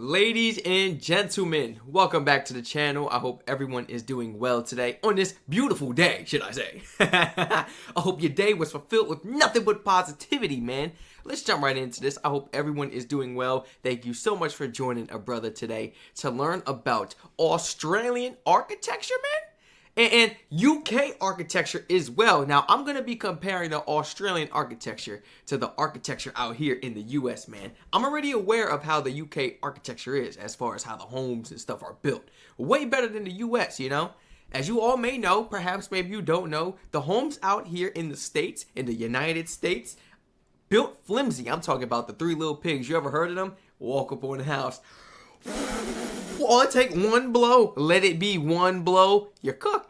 Ladies and gentlemen, welcome back to the channel. I hope everyone is doing well today on this beautiful day, should I say. I hope your day was fulfilled with nothing but positivity, man. Let's jump right into this. I hope everyone is doing well. Thank you so much for joining a brother today to learn about Australian architecture, man. And UK architecture as well. Now, I'm going to be comparing the Australian architecture to the architecture out here in the US, man. I'm already aware of how the UK architecture is as far as how the homes and stuff are built. Way better than the US, you know? As you all may know, perhaps maybe you don't know, the homes out here in the States, in the United States, built flimsy. I'm talking about the Three Little Pigs. You ever heard of them? Walk up on the house. All it take one blow, let it be one blow, you're cooked.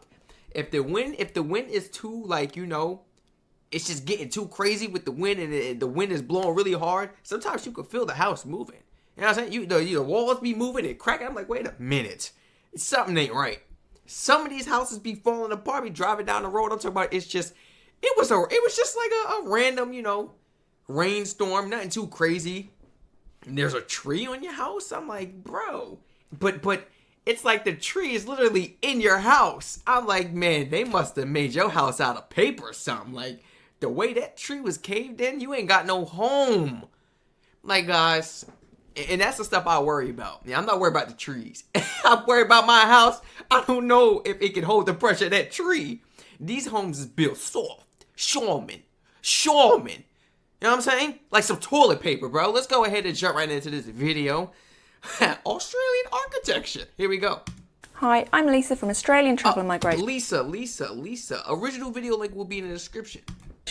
If the wind is too, like, you know, it's just getting too crazy with the wind and the wind is blowing really hard, sometimes you can feel the house moving. You know what I'm saying? The walls be moving and cracking. I'm like, wait a minute. Something ain't right. Some of these houses be falling apart, be driving down the road. I'm talking about it was just like a random, you know, rainstorm, nothing too crazy. And there's a tree on your house. I'm like, bro. But it's like the tree is literally in your house. I'm like, man, they must have made your house out of paper or something. Like, the way that tree was caved in, you ain't got no home. Like, guys, and that's the stuff I worry about. Yeah, I'm not worried about the trees. I'm worried about my house. I don't know if it can hold the pressure of that tree. These homes is built soft. Shawman. You know what I'm saying? Like some toilet paper, bro. Let's go ahead and jump right into this video. Australian architecture. Here we go. Hi, I'm Lisa from Australian Travel and Migration Lisa. Original video link will be in the description.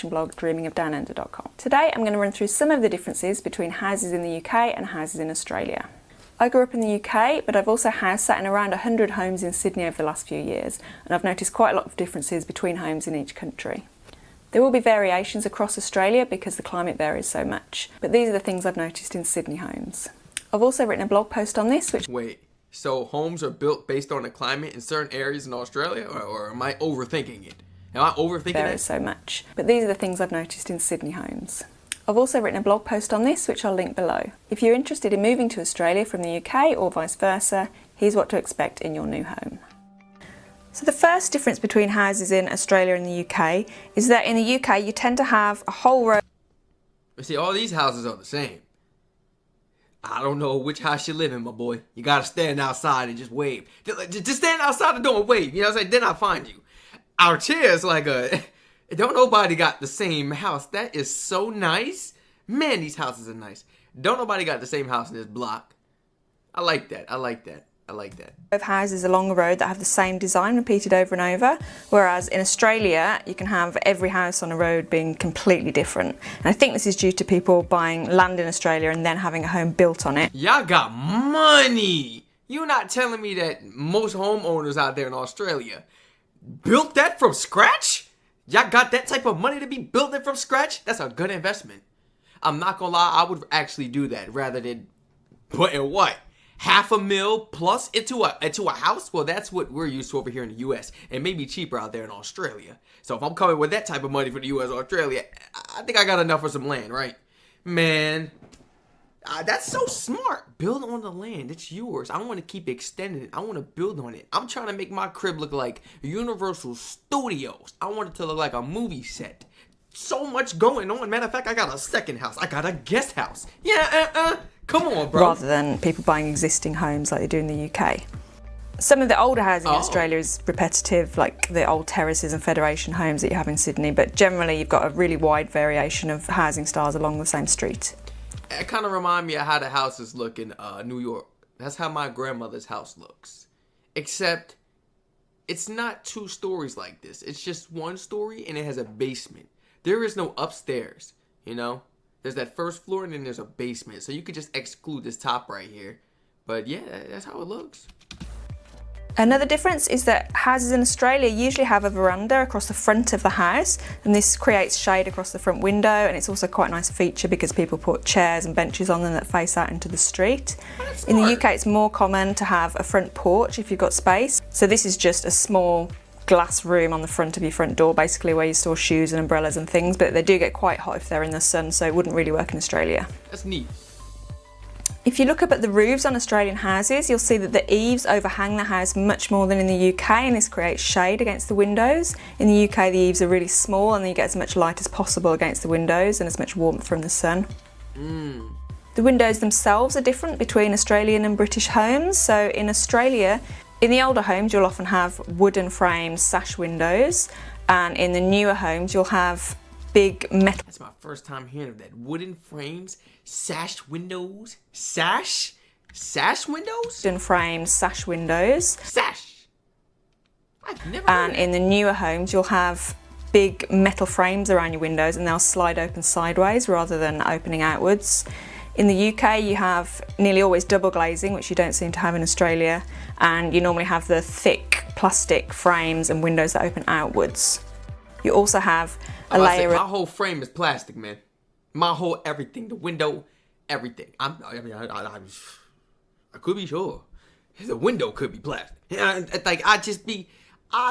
Blog dreamingofdownunder.com. Today I'm going to run through some of the differences between houses in the UK and houses in Australia. I grew up in the UK, but I've also house sat in around 100 homes in Sydney over the last few years, and I've noticed quite a lot of differences between homes in each country. There will be variations across Australia because the climate varies so much, but these are the things I've noticed in Sydney homes. I've also written a blog post on this, Wait, so homes are built based on the climate in certain areas in Australia, or am I overthinking it? Am I overthinking varies so much, but these are the things I've noticed in Sydney homes. I've also written a blog post on this, which I'll link below. If you're interested in moving to Australia from the UK or vice versa, here's what to expect in your new home. So the first difference between houses in Australia and the UK is that in the UK you tend to have a whole row. See, all these houses are the same. I don't know which house you live in, my boy. You gotta stand outside and just wave. Just stand outside the door and wave. You know what I'm saying? Then I'll find you. Our chair's like don't nobody got the same house. That is so nice. Man, these houses are nice. Don't nobody got the same house in this block. I like that. Of houses along the road that have the same design repeated over and over, whereas in Australia you can have every house on a road being completely different. And I think this is due to people buying land in Australia and then having a home built on it. Y'all got money. You're not telling me that most homeowners out there in Australia built that from scratch? Y'all got that type of money to be building from scratch? That's a good investment. I'm not gonna lie, I would actually do that rather than putting what? $500,000 plus into a house? Well, that's what we're used to over here in the US, and maybe cheaper out there in Australia. So if I'm coming with that type of money for the US or Australia, I think I got enough for some land, right? Man, that's so smart. Build on the land. It's yours. I want to keep extending it. I want to build on it. I'm trying to make my crib look like Universal Studios. I want it to look like a movie set. So much going on. Matter of fact, I got a second house. I got a guest house. Yeah, come on, bro. Rather than people buying existing homes like they do in the UK. Some of the older housing in Australia is repetitive, like the old terraces and Federation homes that you have in Sydney, but generally you've got a really wide variation of housing styles along the same street. It kind of reminds me of how the houses look in New York. That's how my grandmother's house looks. Except it's not 2 stories like this. It's just 1 story and it has a basement. There is no upstairs, you know? There's that first floor and then there's a basement. So you could just exclude this top right here. But yeah, that's how it looks. Another difference is that houses in Australia usually have a veranda across the front of the house, and this creates shade across the front window, and it's also quite a nice feature because people put chairs and benches on them that face out into the street. In the UK it's more common to have a front porch if you've got space. So this is just a small glass room on the front of your front door, basically, where you store shoes and umbrellas and things, but they do get quite hot if they're in the sun, so it wouldn't really work in Australia. That's neat. If you look up at the roofs on Australian houses, you'll see that the eaves overhang the house much more than in the UK, and this creates shade against the windows. In the UK, the eaves are really small and you get as much light as possible against the windows and as much warmth from the sun. The windows themselves are different between Australian and British homes. So in Australia, in the older homes, you'll often have wooden framed sash windows, and in the newer homes, you'll have big metal. That's my first time hearing of that. Wooden frames, sash windows, sash windows, Wooden framed sash windows. sash. I've never. And in the newer homes, you'll have big metal frames around your windows, and they'll slide open sideways rather than opening outwards. In the UK, you have nearly always double glazing, which you don't seem to have in Australia, and you normally have the thick plastic frames and windows that open outwards. You also have a layer My whole frame is plastic, man. My whole everything, the window, everything. I could be sure. The window could be plastic. Like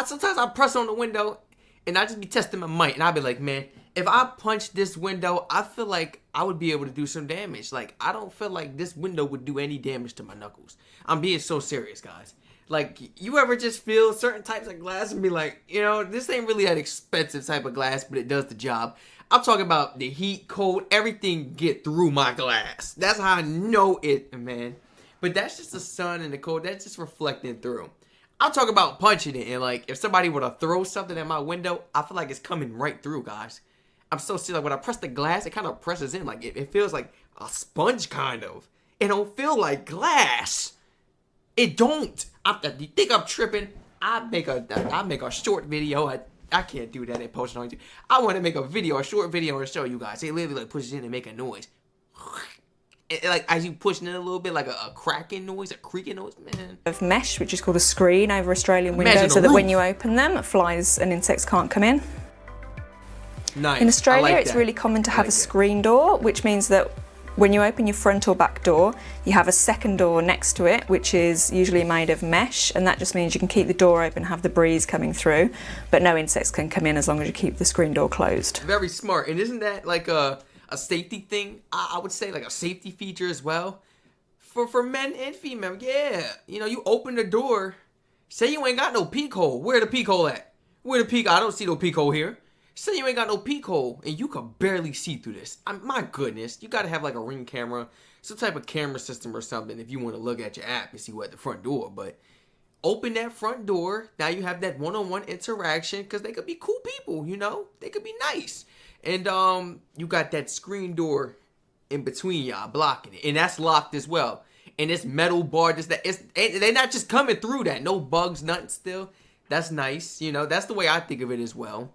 sometimes I press on the window and I just be testing my might, and I'll be like, man, if I punch this window, I feel like I would be able to do some damage. Like, I don't feel like this window would do any damage to my knuckles. I'm being so serious, guys. Like, you ever just feel certain types of glass and be like, you know, this ain't really an expensive type of glass, but it does the job. I'm talking about the heat, cold, everything get through my glass. That's how I know it, man. But that's just the sun and the cold. That's just reflecting through. I'm talking about punching it, and like, if somebody were to throw something at my window, I feel like it's coming right through, guys. I'm so serious. Like, when I press the glass, it kind of presses in. Like, it feels like a sponge, kind of. It don't feel like glass. It don't. You think I'm tripping? I make a short video. I can't do that and post it on YouTube. I want to make a short video, and show you guys. It literally like pushes in and make a noise. Like, as you pushing it a little bit, like a cracking noise, a creaking noise, man. of mesh, which is called a screen over Australian windows, so that when you open them, flies and insects can't come in. Nice. In Australia, like it's that. really common to have a that. screen door, which means that when you open your front or back door, you have a second door next to it, which is usually made of mesh, and that just means you can keep the door open, have the breeze coming through, but no insects can come in as long as you keep the screen door closed. Very smart. And isn't that like a safety thing? I would say like a safety feature as well. For men and female, yeah. You know, you open the door, say you ain't got no peek hole. Where the peek hole at? Where the peek? I don't see no peek hole here. Say you ain't got no peek hole and you can barely see through this. My goodness, you gotta have like a Ring camera, some type of camera system or something if you want to look at your app and see what at the front door. But open that front door. Now you have that one-on-one interaction, because they could be cool people, you know? They could be nice. And you got that screen door in between y'all blocking it, and that's locked as well. And it's metal bar, they're not just coming through that. No bugs, nothing still. That's nice, you know? That's the way I think of it as well.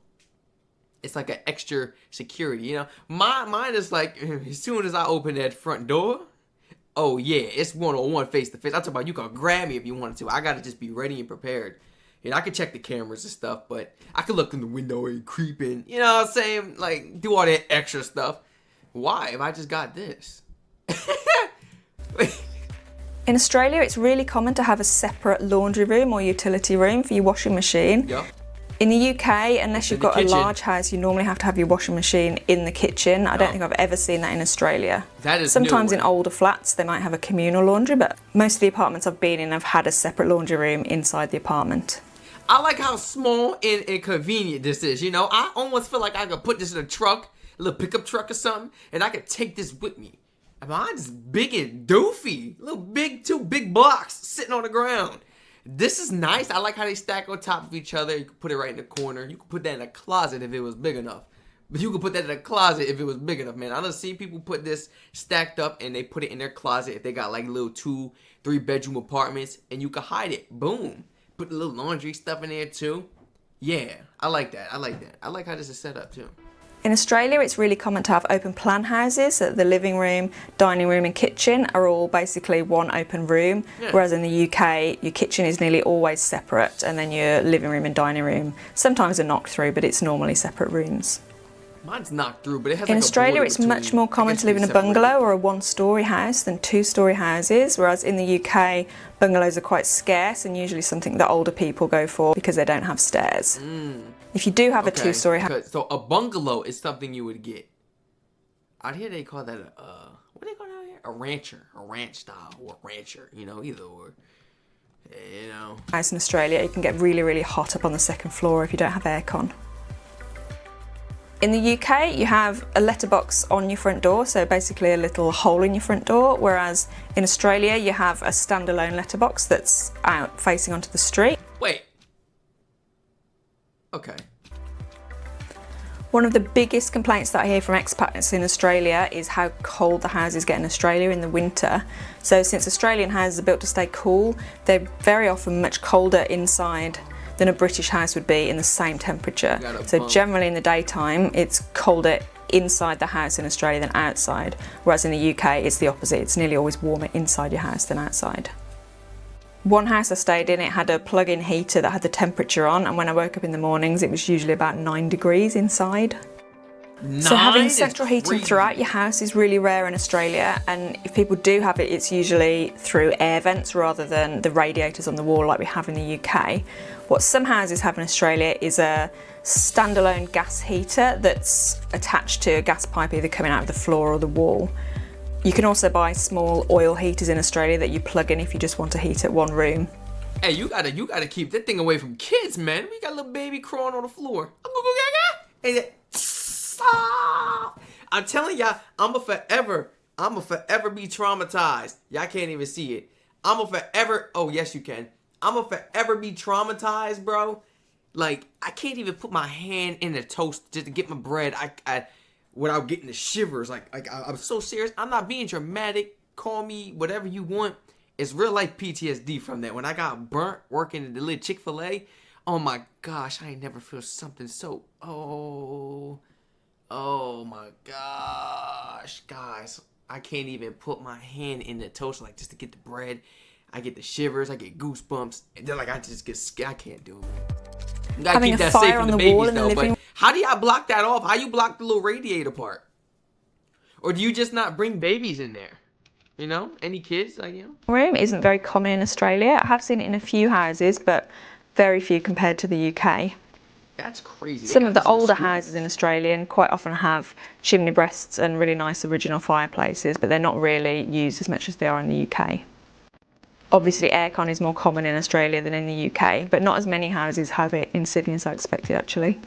It's like an extra security, you know? Mine is like, as soon as I open that front door, oh yeah, it's one-on-one, face-to-face. I'm talking about you can grab me if you wanted to. I gotta just be ready and prepared. You know, I can check the cameras and stuff, but I can look in the window and creep in. You know what I'm saying? Like, do all that extra stuff. Why? If I just got this. In Australia, it's really common to have a separate laundry room or utility room for your washing machine. Yep. In the UK, unless you've got a kitchen. large house, you normally have to have your washing machine in the kitchen. I don't think I've ever seen that in Australia. That is Sometimes new. in older flats, they might have a communal laundry, but most of the apartments I've been in have had a separate laundry room inside the apartment. I like how small and convenient this is, you know? I almost feel like I could put this in a truck, a little pickup truck or something, and I could take this with me. Mine's big and doofy. Two big blocks sitting on the ground. This is nice. I like how they stack on top of each other. You can put it right in the corner. You could put that in a closet if it was big enough. But you could put that in a closet if it was big enough, man. I done seen people put this stacked up and they put it in their closet if they got like little 2-3 bedroom apartments, and you could hide it. Boom. Put the little laundry stuff in there too. Yeah, I like that. I like how this is set up too. In Australia, it's really common to have open plan houses, so the living room, dining room and kitchen are all basically one open room, whereas in the UK, your kitchen is nearly always separate, and then your living room and dining room sometimes are knocked through, but it's normally separate rooms. Mine's knocked through, but it has In like Australia, a it's border much more common to live in a separated. bungalow or a one-storey house than two-storey houses, whereas in the UK, bungalows are quite scarce and usually something that older people go for because they don't have stairs. If you do have a two-storey house, So a bungalow is something you would get. Out here they call that what do they call it out here? a ranch style, or a rancher, you know, either or. You know. House in Australia, it can get really, really hot up on the second floor if you don't have aircon. In the UK, you have a letterbox on your front door, so basically a little hole in your front door, whereas in Australia, you have a standalone letterbox that's out facing onto the street. Wait. Okay. One of the biggest complaints that I hear from expats in Australia is how cold the houses get in Australia in the winter. So since Australian houses are built to stay cool, they're very often much colder inside than a British house would be in the same temperature. So generally in the daytime, it's colder inside the house in Australia than outside, whereas in the UK, it's the opposite. It's nearly always warmer inside your house than outside. One house I stayed in, it had a plug-in heater that had the temperature on, and when I woke up in the mornings, it was usually about 9 degrees inside. So having central heating throughout your house is really rare in Australia, and if people do have it, it's usually through air vents rather than the radiators on the wall like we have in the UK. What some houses have in Australia is a standalone gas heater that's attached to a gas pipe either coming out of the floor or the wall. You can also buy small oil heaters in Australia that you plug in if you just want to heat at one room. Hey, you gotta keep that thing away from kids, man. We got a little baby crawling on the floor. I'm telling y'all, I'ma forever be traumatized. Y'all can't even see it. Oh yes you can. I'ma forever be traumatized, bro. Like, I can't even put my hand in the toast just to get my bread. I without getting the shivers. I'm so serious. I'm not being dramatic. Call me whatever you want. It's real life PTSD from that. When I got burnt working at the little Chick-fil-A, oh my gosh, I ain't never feel something so, oh my gosh, guys, I can't even put my hand in the toaster like just to get the bread. I get the shivers, I get goosebumps, and then like I just get scared. I can't do it. You gotta Having keep a that fire safe on for the the wall babies in the though. living But how do y'all block that off? How you block the little radiator part? Or do you just not bring babies in there? You know, any kids, like, you know? Room isn't very common in Australia. I have seen it in a few houses, but very few compared to the UK. That's crazy. Some of the older houses in Australia quite often have chimney breasts and really nice original fireplaces, but they're not really used as much as they are in the UK. Obviously, aircon is more common in Australia than in the UK, but not as many houses have it in Sydney as I expected, actually.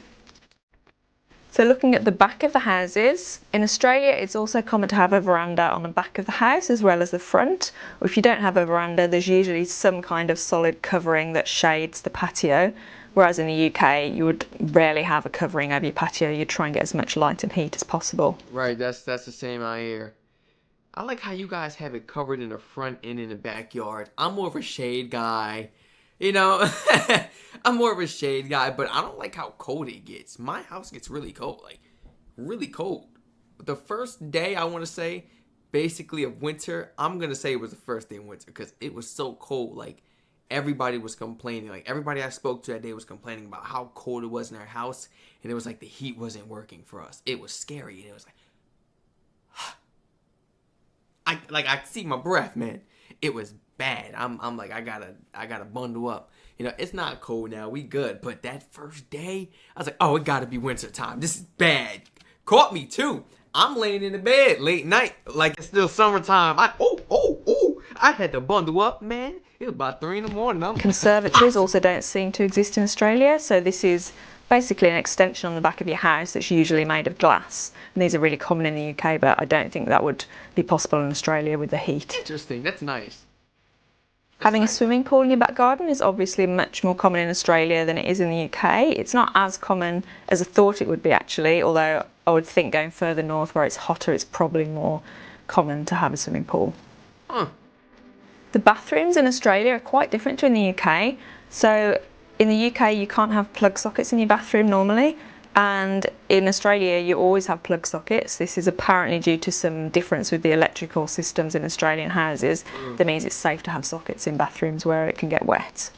So looking at the back of the houses, in Australia it's also common to have a veranda on the back of the house as well as the front. Or if you don't have a veranda, there's usually some kind of solid covering that shades the patio, whereas in the UK you would rarely have a covering over your patio. You'd try and get as much light and heat as possible. Right, that's the same out here. I like how you guys have it covered in the front and in the backyard. I'm more of a shade guy. You know, I'm more of a shade guy, but I don't like how cold it gets. My house gets really cold, like really cold. The first day I want to say, basically of winter, I'm going to say it was the first day of winter because it was so cold. Like everybody was complaining. Like everybody I spoke to that day was complaining about how cold it was in their house. And it was like the heat wasn't working for us. It was scary. And it was like, I see my breath, man. It was bad. I'm like, I gotta bundle up. You know, it's not cold now. We good. But that first day, I was like, oh, it gotta be winter time. This is bad. Caught me too. I'm laying in the bed late night, like it's still summertime. I had to bundle up, man. It was about 3 in the morning. Conservatories also don't seem to exist in Australia, so this is basically an extension on the back of your house that's usually made of glass. And these are really common in the UK, but I don't think that would be possible in Australia with the heat. Interesting. That's nice. Having a swimming pool in your back garden is obviously much more common in Australia than it is in the UK. It's not as common as I thought it would be actually, although I would think going further north where it's hotter, it's probably more common to have a swimming pool. Huh. The bathrooms in Australia are quite different to in the UK. So in the UK you can't have plug sockets in your bathroom normally, and in Australia you always have plug sockets. This is apparently due to some difference with the electrical systems in Australian houses. That means it's safe to have sockets in bathrooms where it can get wet.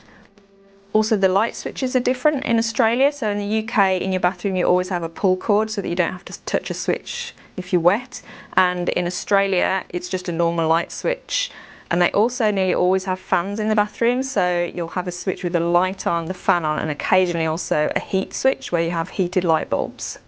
Also the light switches are different in Australia. So in the UK in your bathroom you always have a pull cord so that you don't have to touch a switch if you're wet, and in Australia it's just a normal light switch. And they also nearly always have fans in the bathroom, so you'll have a switch with a light on, the fan on, and occasionally also a heat switch where you have heated light bulbs.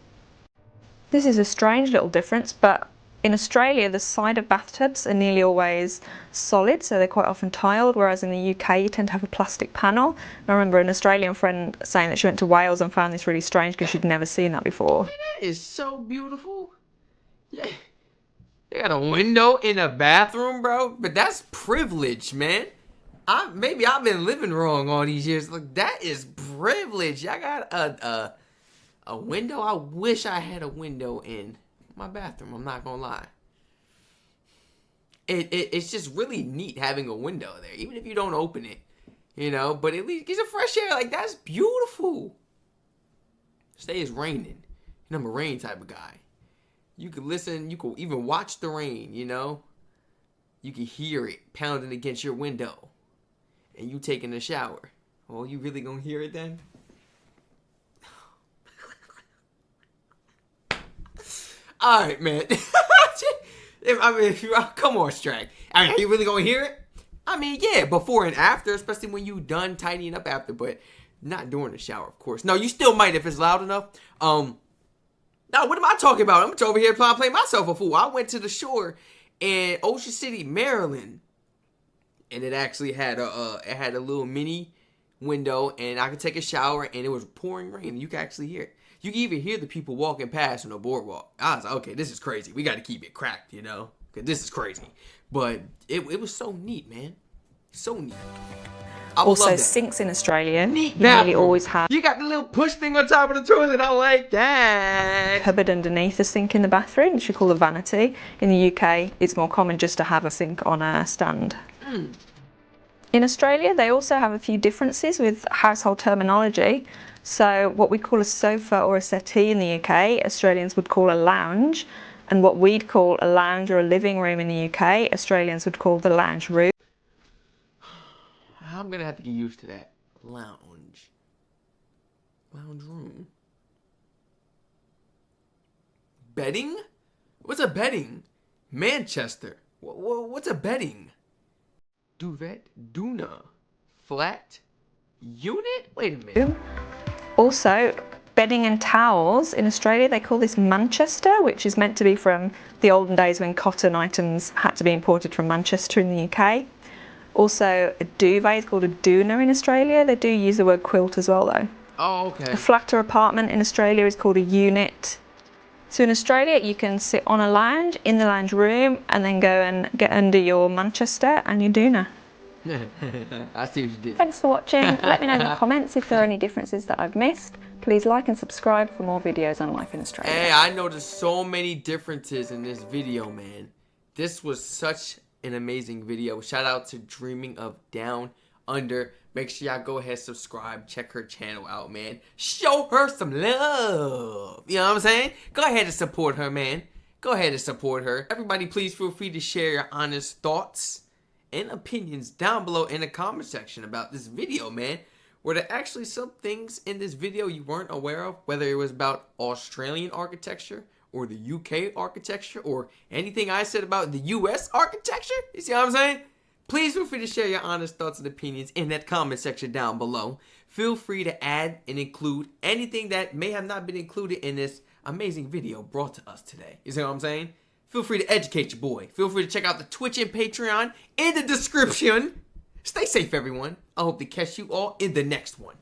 This is a strange little difference, but In Australia, the side of bathtubs are nearly always solid, so they're quite often tiled, whereas in the UK you tend to have a plastic panel. I remember an Australian friend saying that she went to Wales and found this really strange because she'd never seen that before. Man, that is so beautiful. Yeah. They got a window in a bathroom, bro. But that's privilege, man. Maybe I've been living wrong all these years. Like, that is privilege. I got a window. I wish I had a window in my bathroom. I'm not gonna lie. It's just really neat having a window there, even if you don't open it, you know. But at least get some fresh air. Like, that's beautiful. Stay it's raining, and I'm a rain type of guy. You can listen. You can even watch the rain. You know. You can hear it pounding against your window, and you taking a shower. Oh, you really gonna hear it then? All right, man. I mean, come on, Strac. I mean, are you really gonna hear it? I mean, yeah, before and after, especially when you done tidying up after, but not during the shower, of course. No, you still might if it's loud enough. Now, what am I talking about? I'm over here trying to play myself a fool. I went to the shore in Ocean City, Maryland, and it actually had a little mini window, and I could take a shower, and it was pouring rain. You could actually hear it. You can even hear the people walking past on the boardwalk. I was like, okay, this is crazy. We got to keep it cracked, you know? Because this is crazy. But it was so neat, man. So neat. Also, sinks in Australia Now, nearly always have you got the little push thing on top of the toilet. I like that. a cupboard underneath the sink in the bathroom, which we call a vanity. In the UK, it's more common just to have a sink on a stand. In Australia, they also have a few differences with household terminology. So what we call a sofa or a settee in the UK, Australians would call a lounge. And what we'd call a lounge or a living room in the UK, Australians would call the lounge room. I'm going to have to get used to that. Lounge. Lounge room. Bedding? What's a bedding? Manchester. What's a bedding? Duvet? Duna. Flat? Unit? Wait a minute. Also, bedding and towels in Australia, they call this Manchester, which is meant to be from the olden days when cotton items had to be imported from Manchester in the UK. Also, a duvet is called a doona in Australia. They do use the word quilt as well, though. Oh, okay. A flat or apartment in Australia is called a unit. So in Australia, you can sit on a lounge in the lounge room and then go and get under your Manchester and your doona. I see what you did. Thanks for watching. Let me know in the comments if there are any differences that I've missed. Please like and subscribe for more videos on life in Australia. Hey, I noticed so many differences in this video, man. This was such an amazing video. Shout out to Dreaming of Down Under. Make sure y'all go ahead, subscribe, check her channel out, man. Show her some love. You know what I'm saying? Go ahead and support her, man. Go ahead and support her. Everybody, please feel free to share your honest thoughts and opinions down below in the comment section about this video, man. Were there actually some things in this video you weren't aware of? Whether it was about Australian architecture or the UK architecture or anything I said about the US architecture? You see what I'm saying? Please feel free to share your honest thoughts and opinions in that comment section down below. Feel free to add and include anything that may have not been included in this amazing video brought to us today. You see what I'm saying? Feel free to educate your boy. Feel free to check out the Twitch and Patreon in the description. Stay safe, everyone. I hope to catch you all in the next one.